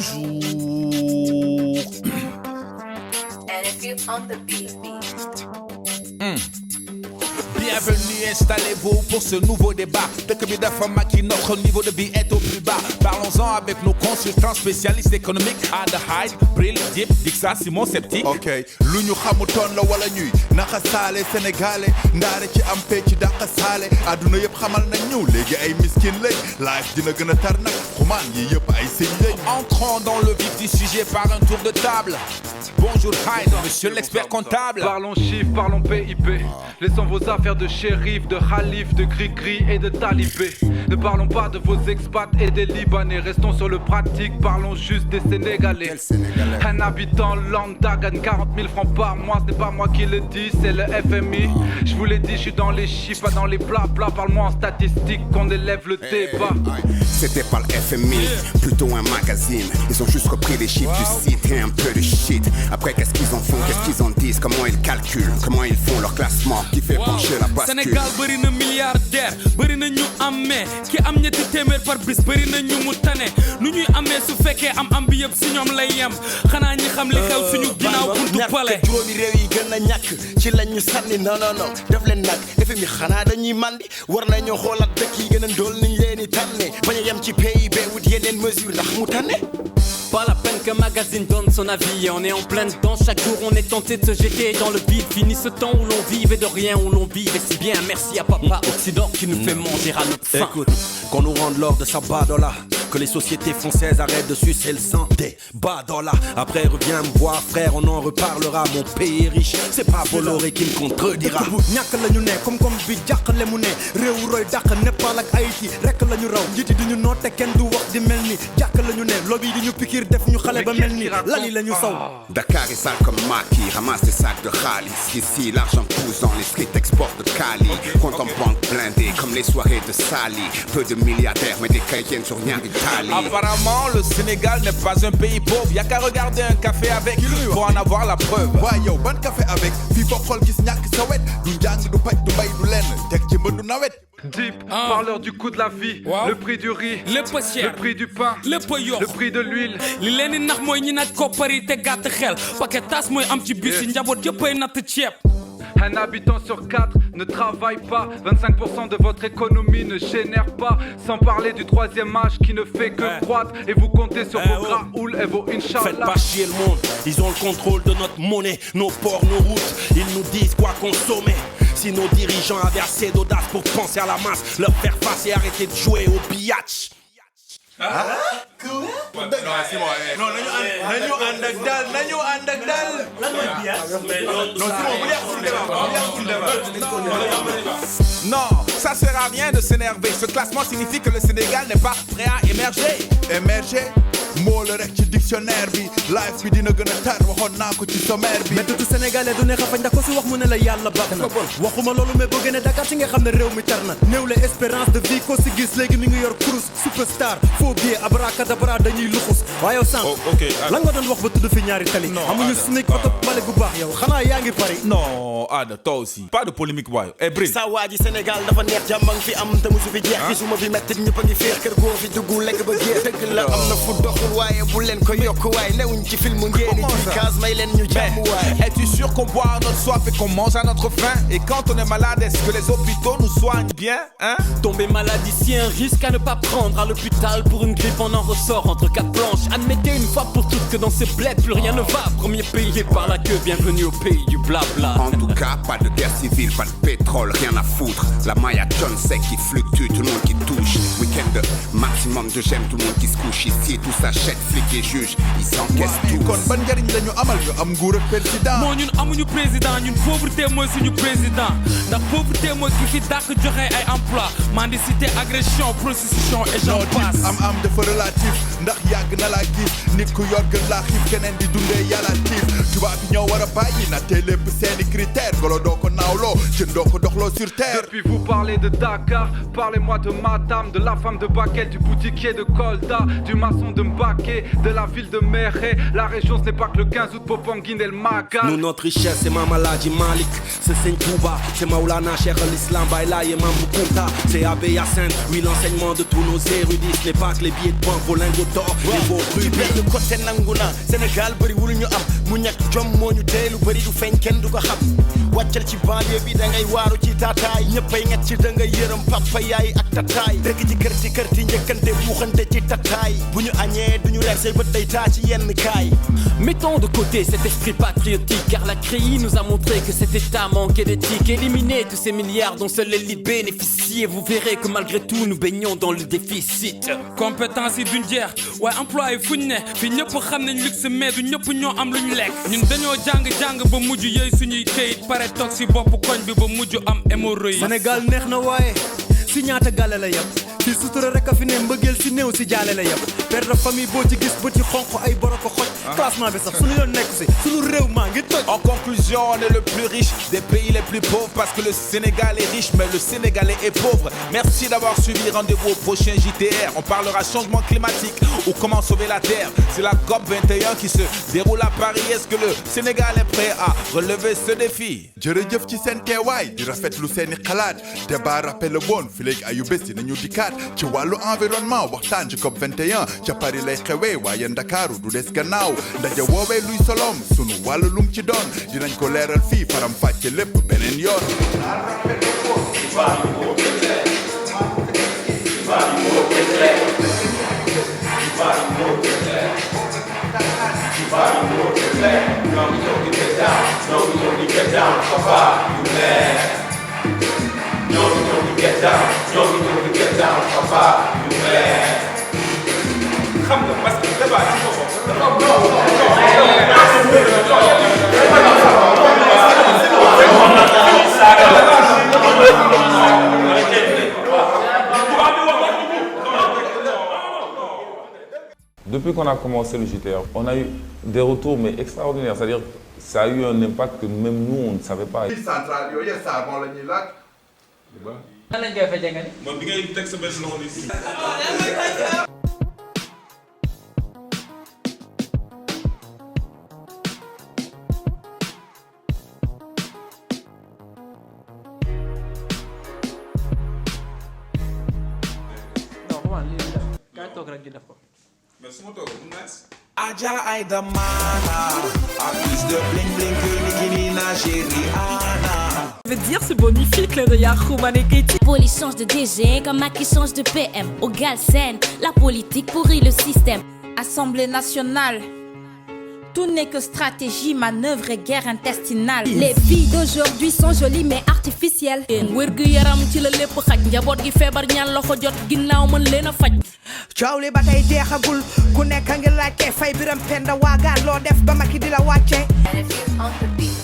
toujours. And if you on the beat. Bienvenue, installez-vous pour ce nouveau débat. De combien d'informations notre niveau de vie est au plus bas. Parlons-en avec nos consultants spécialistes économiques. Ada Hyde, Brill, Dip, Dixa, Simon Sceptique. Ok, lu ñu xamutoon la wala ñuy naka saale sénégalais ndaare ci am pee ci dàqa saale àdduna yëpp xamal nañ ñu léegi ay miskin lañ life dina gën a tar nag xumaan yi yëpp ay sëñ lañ. Entrons dans le vif du sujet par un tour de table. Bonjour Hyde, monsieur l'expert comptable. Parlons chiffres, parlons PIB. Laissons vos affaires de shérif, de khalif, de gris-gris et de talibé. Ne parlons pas de vos expats et des Libanais. Restons sur le pratique, parlons juste des Sénégalais. Un habitant lambda gagne 40 000 francs par mois. Ce n'est pas moi qui le dis, c'est le FMI. Je vous l'ai dit, je suis dans les chiffres, pas dans les blabla. Parle-moi en statistiques, qu'on élève le débat. C'était pas le FMI, plutôt un magazine. Ils ont juste repris les chiffres du site et un peu de shit. Après, qu'est-ce qu'ils en font, qu'est-ce qu'ils en disent, comment ils calculent, comment ils font leur classement qui fait pencher la bascule. Sénégal bëri na milliardaire, bëri na ñu amee ki am ñetti téeméer par bis bëri na ñu mu tane nu ñuy amee su fekkee am bi yëpp si ñoom lay yem xanaa ñi xam li xew suñu ginnaaw buntu pale. juróomi réew yi gën a ñàkk ci lañ ñu sànni non def leen nag effet mi xanaa dañuy mandi war nañoo xoolaat dëkk yi gën a ndóol niñ leen di tànne bañ a yem ci PIB wut yeneen mesure ndax mu tànne. Pas la peine qu'un magazine donne son avis. On est en plein dedans, chaque jour on est tenté de se jeter dans le vide. Fini ce temps où l'on vivait de rien, où l'on vivait si bien. Merci à Papa Occident qui nous fait manger à notre faim. Écoute, qu'on nous rende l'or de sa badola, que les sociétés françaises arrêtent de sucer le sang des badola. Après reviens me voir frère, on en reparlera. Mon pays est riche, c'est pas Bolloré qui me contredira. ñàkk lañu ne comme bi jàqale mu ne réew roy dàq Népal ak Haïti rek lañu raw njiiti duñu noote kenn du wax di mel ni jàkk lañu ne lobby di ñu pikir def ñu xale ba mel ni lali lañu saw. Dakar est sale comme Maki, ramasse des sacs de Khalis. Ici l'argent pousse dans les streets, exporte de Cali. Compte en banque blindé comme les soirées de Sali. Peu de milliardaires mais des caïtiennes sur rien d'Italie. Apparemment le Sénégal n'est pas un pays pauvre. Y'a qu'à regarder un café avec pour en avoir la preuve. waaye yow ban café avec fii foo xool gis ñàkk sa wet du njàng du paj du mbay du lenn teg ci mbëndu nawet. Deep, parleur du coût de la vie, le prix du riz, le prix du pain, le prix de l'huile. li leen di nax mooy ñi naaj koppari te gàtt xel paquet tas mooy am ci bus yi njaboot yëppay natt ceeb. Un habitant sur 4 ne travaille pas, 25% de votre économie ne génère pas. Sans parler du troisième âge qui ne fait que croître. Et vous comptez sur vos Raoul et vos Inch'Allah. Faites pas chier le monde, ils ont le contrôle de notre monnaie, nos ports, nos routes. Ils nous disent quoi consommer. Si nos dirigeants avaient assez d'audace pour penser à la masse, leur faire face et arrêter de jouer au billage. non nañu ànd ak dal nañu ànd ak dal. non Non, ça sert à rien de s'énerver. Ce classement signifie que le Sénégal n'est pas prêt à émerger. Émerger moo la rek ci dictionnaire bi life bi dina gën a tar waxoon naa ko ci sommaire bi. méttitu sénégalais du ne xafañ da ko si wax mu ne la yàlla baax na waxuma loolu mais boo génnee Dakar si nga xam ne réew mi tar na néew la espérance de vie ko si gis léegi mi ngi yor kurus superstar faux billet abracadabra dañuy luxus waaye yow sànq lan nga doon wax ba tudd fi ñaari tali amuñu sneak oto bale gu baax yow xanaa yaa ngi pari. Non Ada toi aussi pas de polémique waaye Bril. sa waa ji Sénégal dafa neex jàmm ngi fi am te musu fi jeex gisuma fi métti ñëpp a ngi féex kër goo fi dugg lekk ba jeex dëgg la am na fu doxul waaye bu leen ko yokk waaye newuñ ci film ngeen di kaas may leen ñu jàmm waaye. Es-tu sûr qu'on boit à notre soif et qu'on mange à notre faim? Et quand on est malade, est-ce que les hôpitaux nous soignent bien, hein? Tomber malade ici, un risque à ne pas prendre. À l'hôpital pour une grippe, on en ressort entre quatre planches. Admettez une fois pour toutes que dans ces bleds, plus rien ne va. Premier payé par la queue, bienvenue au pays du blabla. En tout cas, pas de guerre civile, pas de pétrole, rien à foutre. La maille à John Sec qui fluctue, tout le monde qui touche. Week-end maximum de j'aime, tout le monde qui se couche ici. Tout s'achète, flic et juge, ils s'encaissent tous. kon ban njariñ lañu amal ñu am nguur ak président. moo ñun amuñu président ñun pauvreté mooy suñu président ndax pauvreté mooy ki fi dàq joxe ay emploi mendicité agression prostitution et j'en passe. am dafa relatif ndax yàgg na laa gis nit ku yor gën laa xiif keneen di dundee yàlla tiif tubaab yi ñoo war a bàyyi na te lépp seeni critère golo doo ko naawloo jën doo ko doxloo sur terre. Depuis vous parlez de Dakar, parlez-moi de Matam, de la femme de Bakel, du boutiquier de Kolda. du maçon de Mbaké, de la ville de Méré. La région ce n'est pas que le 15 août, Popenguine et le Magal. Nous notre richesse c'est Mama Ladji Malik, c'est Seigne Touba, c'est Maulana Cheikh al-Islam Baïlaye et Mamou Kounta, c'est Abbé Yassine. Oui, l'enseignement de tous nos érudits, ce n'est pas que les billets de banque, vos lingots d'or et vos rubis. benn côté nangu na Sénégal bëri wul ñu am mu ñàkk jom moo ñu tee lu bëri du feeñ kenn du ko xam wàccal ci banlieue bi da ngay waaru ci taataay ñëppay ñett ci da ngay yërëm papa yaay ak tataay dëkk ci kër ti njëkkante buuxante ci tataay bu ñu añee du ñu reer say bët day taa ci yenn kaay. Mettons de côté cet esprit patriotique, car la CREI nous a montré que cet état manquait d'éthique. Éliminez tous ces milliards dont seule l'élite bénéficie et vous verrez que malgré tout nous baignons dans le déficit. compétence yi duñ jeex waaye employé fuñ ne fi ñëpp xam nañ luxe mais du ñëpp ñoo am luñ lekk ñun dañoo jàng ba mujj yey suñuy këyit pare toog si bopp koñ bi ba mujj am hémorroïde. Sénégal neex na waaye si ñaata gàlle la yem fii sutura rek a fi ne mbëggeel si néew si jaale la yem père de famille boo ci gis ba ci xonq ay boro ko xoj classement bi sax suñu yoon nekk si suñu réew maa ngi toj. En conclusion, on est le plus riche des pays les plus pauvres parce que le Sénégal est riche mais le Sénégalais est pauvre. Merci d'avoir suivi, rendez-vous au prochain JTR. On parlera changement climatique ou comment sauver la terre. C'est la COP 21 qui se déroule à Paris. Est-ce que le Sénégal est prêt à relever ce défi? jërëjëf ci seen teewaay di rafetlu seeni xalaat débat rappel woon fi léegi ayu bés dinañu dikkaat ci wàllu environnement waxtaan ci COP 21 ca Paris lay xewee waaye Ndakaaru du des gannaaw ndaje woowee luy solom sunu wàllu lum ci doon dinañ ko leeral fii faram fàcce lépp beneen yoon. Depuis qu'on a commencé le JTR, on a eu des retours mais extraordinaires. C'est-à-dire ça a eu un impact que même nous, on ne savait pas. centrale yooyu savon la ñuy laaj. nan lañ koy fajee nga ni. man bi ngay teg sa benn loxo nii. non comment lii def kaay toog rek ñu def ko. mais su ma toog mu nice. Adja Aïda Mana a plus de bling bling que Nicki Minaj et Rihanna. Je veux dire, c'est bonifique le de Yahouma Nekiti. Poli change de DG comme Macky change de PM. Au Galsen, la politique pourrit le système. Assemblée nationale. Tout n'est que stratégie, manœuvre et guerre intestinale. Les filles d'aujourd'hui sont jolies mais artificielles. wërgu yaram ci la lépp xaj njaboot gi feebar ñaan loxo jot ginnaaw mën leen a faj. coow li ba tey jeexagul ku nekk a ngi laajte fay biram penda waagaan loo def ba Macky di la wàcce. And if you on the beat.